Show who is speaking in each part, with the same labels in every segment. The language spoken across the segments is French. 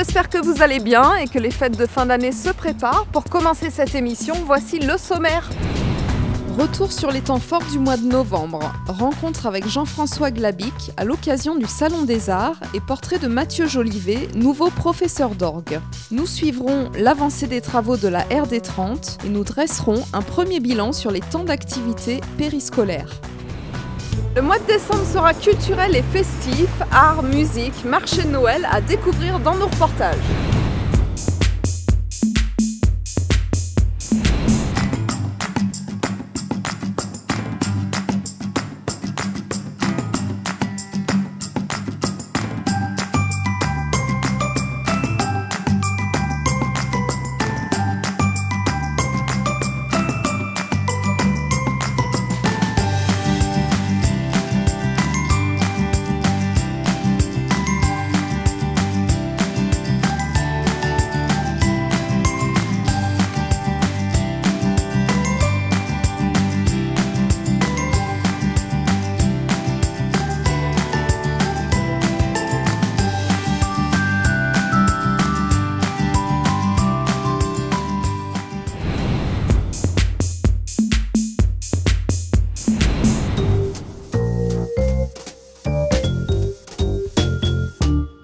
Speaker 1: j'espère que vous allez bien et que les fêtes de fin d'année se préparent. Pour commencer cette émission, voici le sommaire. Retour sur les temps forts du mois de novembre. Rencontre avec Jean-François Glabic à l'occasion du Salon des Arts et portrait de Mathieu Jolivet, nouveau professeur d'orgue. Nous suivrons l'avancée des travaux de la RD 30 et nous dresserons un premier bilan sur les temps d'activité périscolaires. Le mois de décembre sera culturel et festif, art, musique, marché de Noël à découvrir dans nos reportages.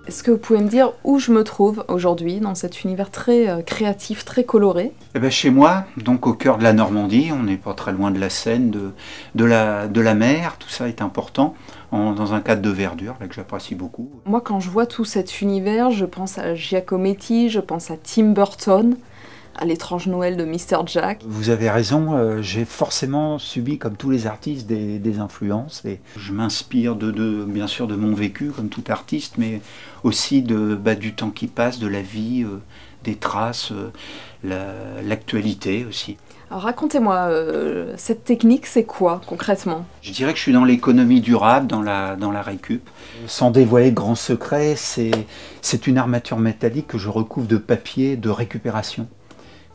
Speaker 1: Est-ce que vous pouvez me dire où je me trouve aujourd'hui dans cet univers très créatif, très coloré?
Speaker 2: Eh ben chez moi, donc au cœur de la Normandie, on n'est pas très loin de la Seine, de la mer, tout ça est important, dans un cadre de verdure là, que j'apprécie beaucoup.
Speaker 1: Moi quand je vois tout cet univers, je pense à Giacometti, je pense à Tim Burton, à l'étrange Noël de Mr. Jack.
Speaker 2: Vous avez raison, j'ai forcément subi, comme tous les artistes, des influences. Et je m'inspire bien sûr de mon vécu, comme tout artiste, mais aussi du temps qui passe, de la vie, des traces, l'actualité aussi.
Speaker 1: Alors racontez-moi, cette technique, c'est quoi concrètement?
Speaker 2: Je dirais que je suis dans l'économie durable, dans la récup. Sans dévoiler de grands secrets, c'est une armature métallique que je recouvre de papier de récupération,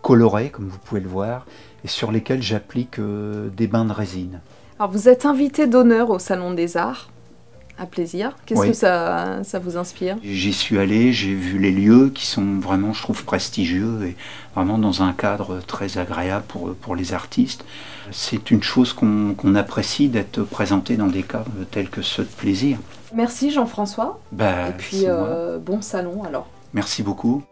Speaker 2: colorés, comme vous pouvez le voir, et sur lesquels j'applique des bains de résine.
Speaker 1: Alors vous êtes invité d'honneur au Salon des Arts, à Plaisir. Qu'est-ce
Speaker 2: Oui.
Speaker 1: que ça vous inspire?
Speaker 2: J'y suis allé, j'ai vu les lieux qui sont vraiment, je trouve, prestigieux et vraiment dans un cadre très agréable pour les artistes. C'est une chose qu'on apprécie d'être présenté dans des cadres tels que ceux de Plaisir.
Speaker 1: Merci Jean-François. Et puis bon salon alors.
Speaker 2: Merci beaucoup.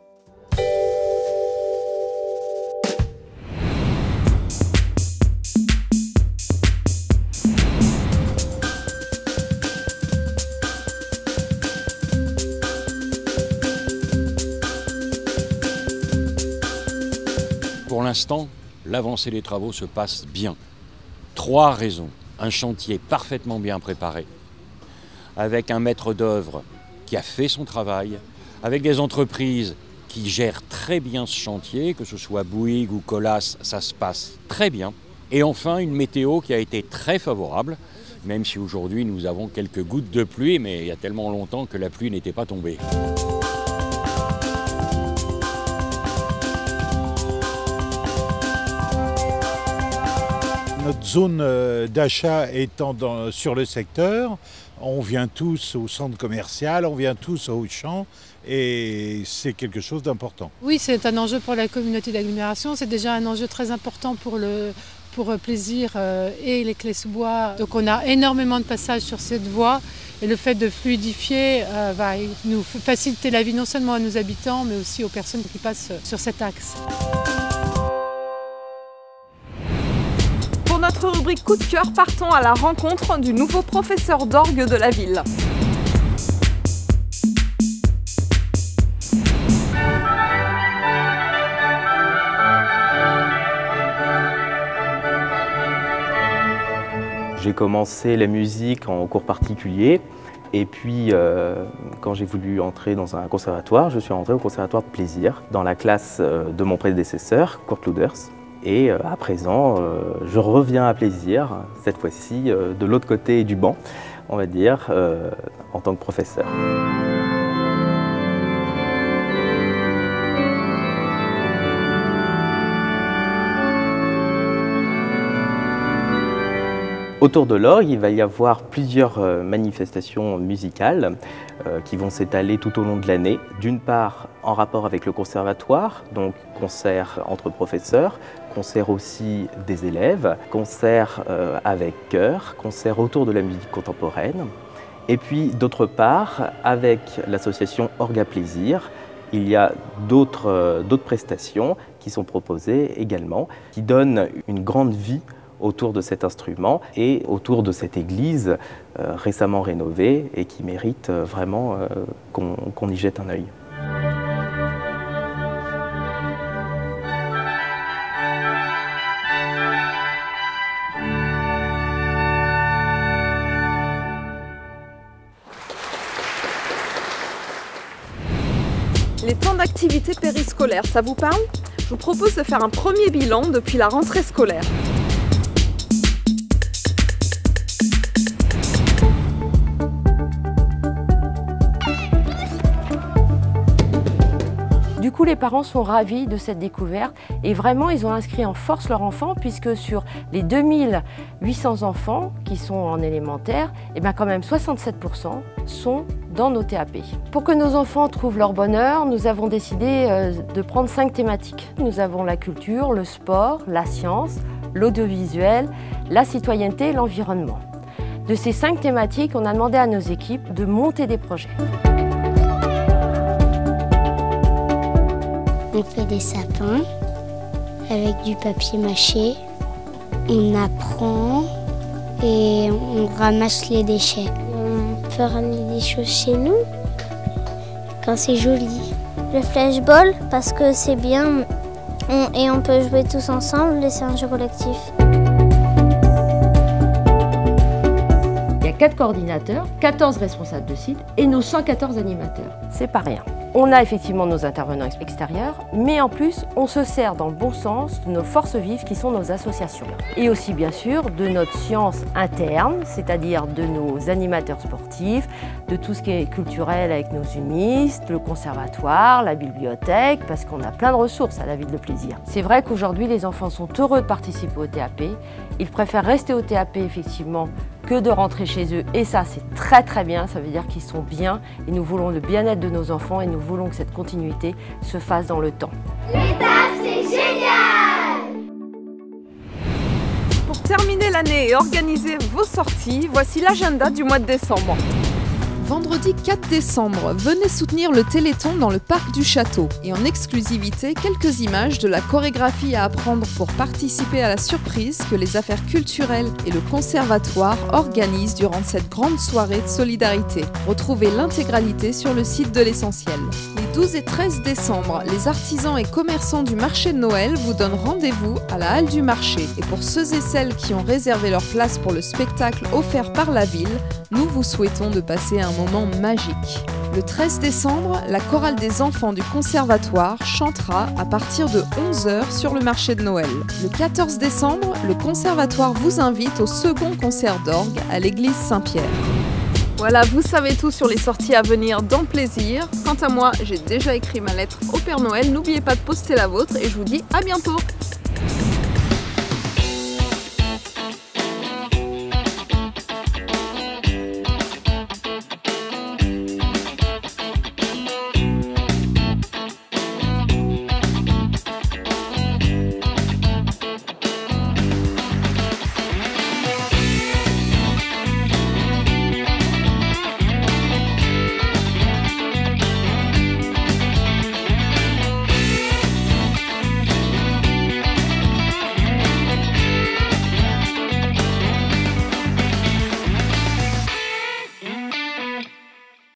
Speaker 3: Pour l'instant, l'avancée des travaux se passe bien. 3 raisons. Un chantier parfaitement bien préparé, avec un maître d'œuvre qui a fait son travail, avec des entreprises qui gèrent très bien ce chantier, que ce soit Bouygues ou Colas, ça se passe très bien. Et enfin, une météo qui a été très favorable, même si aujourd'hui nous avons quelques gouttes de pluie, mais il y a tellement longtemps que la pluie n'était pas tombée.
Speaker 4: Notre zone d'achat étant sur le secteur, on vient tous au centre commercial, on vient tous au Auchan et c'est quelque chose d'important.
Speaker 5: Oui, c'est un enjeu pour la communauté d'agglomération, c'est déjà un enjeu très important pour Plaisir et les Clés-sous-Bois. Donc on a énormément de passages sur cette voie et le fait de fluidifier va nous faciliter la vie non seulement à nos habitants mais aussi aux personnes qui passent sur cet axe.
Speaker 1: Pour notre rubrique coup de cœur, partons à la rencontre du nouveau professeur d'orgue de la ville.
Speaker 6: J'ai commencé la musique en cours particulier et puis quand j'ai voulu entrer dans un conservatoire, je suis rentré au conservatoire de Plaisir dans la classe de mon prédécesseur, Kurt Luders. Et à présent, je reviens à Plaisir, cette fois-ci de l'autre côté du banc, on va dire, en tant que professeur. Autour de l'orgue, il va y avoir plusieurs manifestations musicales qui vont s'étaler tout au long de l'année. D'une part, en rapport avec le conservatoire, donc concerts entre professeurs, concerts aussi des élèves, concerts avec chœur, concerts autour de la musique contemporaine. Et puis, d'autre part, avec l'association Orgue à Plaisir, il y a d'autres prestations qui sont proposées également, qui donnent une grande vie autour de cet instrument et autour de cette église récemment rénovée et qui mérite vraiment qu'on y jette un œil.
Speaker 1: Les temps d'activité périscolaire, ça vous parle? Je vous propose de faire un premier bilan depuis la rentrée scolaire.
Speaker 7: Du coup, les parents sont ravis de cette découverte et vraiment, ils ont inscrit en force leur enfant puisque sur les 2800 enfants qui sont en élémentaire, et bien quand même 67% sont dans nos TAP. Pour que nos enfants trouvent leur bonheur, nous avons décidé de prendre 5 thématiques. Nous avons la culture, le sport, la science, l'audiovisuel, la citoyenneté et l'environnement. De ces 5 thématiques, on a demandé à nos équipes de monter des projets.
Speaker 8: On fait des sapins avec du papier mâché. On apprend et on ramasse les déchets. On peut ramener des choses chez nous quand c'est joli. Le flashball parce que c'est bien et on peut jouer tous ensemble et c'est un jeu collectif.
Speaker 7: Il y a 4 coordinateurs, 14 responsables de site et nos 114 animateurs. C'est pas rien. On a effectivement nos intervenants extérieurs, mais en plus, on se sert dans le bon sens de nos forces vives qui sont nos associations. Et aussi, bien sûr, de notre science interne, c'est-à-dire de nos animateurs sportifs, de tout ce qui est culturel avec nos humistes, le conservatoire, la bibliothèque, parce qu'on a plein de ressources à la Ville de Plaisir. C'est vrai qu'aujourd'hui, les enfants sont heureux de participer au TAP. Ils préfèrent rester au TAP, effectivement, que de rentrer chez eux. Et ça, c'est très très bien, ça veut dire qu'ils sont bien et nous voulons le bien-être de nos enfants et nous voulons que cette continuité se fasse dans le temps.
Speaker 8: L'ETAP, c'est génial!
Speaker 1: Pour terminer l'année et organiser vos sorties, voici l'agenda du mois de décembre. Vendredi 4 décembre, venez soutenir le Téléthon dans le parc du Château. Et en exclusivité, quelques images de la chorégraphie à apprendre pour participer à la surprise que les affaires culturelles et le conservatoire organisent durant cette grande soirée de solidarité. Retrouvez l'intégralité sur le site de l'Essentiel. Les 12 et 13 décembre, les artisans et commerçants du marché de Noël vous donnent rendez-vous à la halle du marché. Et pour ceux et celles qui ont réservé leur place pour le spectacle offert par la ville, nous vous souhaitons de passer un moment magique. Le 13 décembre, la chorale des enfants du conservatoire chantera à partir de 11 h sur le marché de Noël. Le 14 décembre, le conservatoire vous invite au second concert d'orgue à l'église Saint-Pierre. Voilà, vous savez tout sur les sorties à venir dans Plaisir. Quant à moi, j'ai déjà écrit ma lettre au Père Noël. N'oubliez pas de poster la vôtre et je vous dis à bientôt.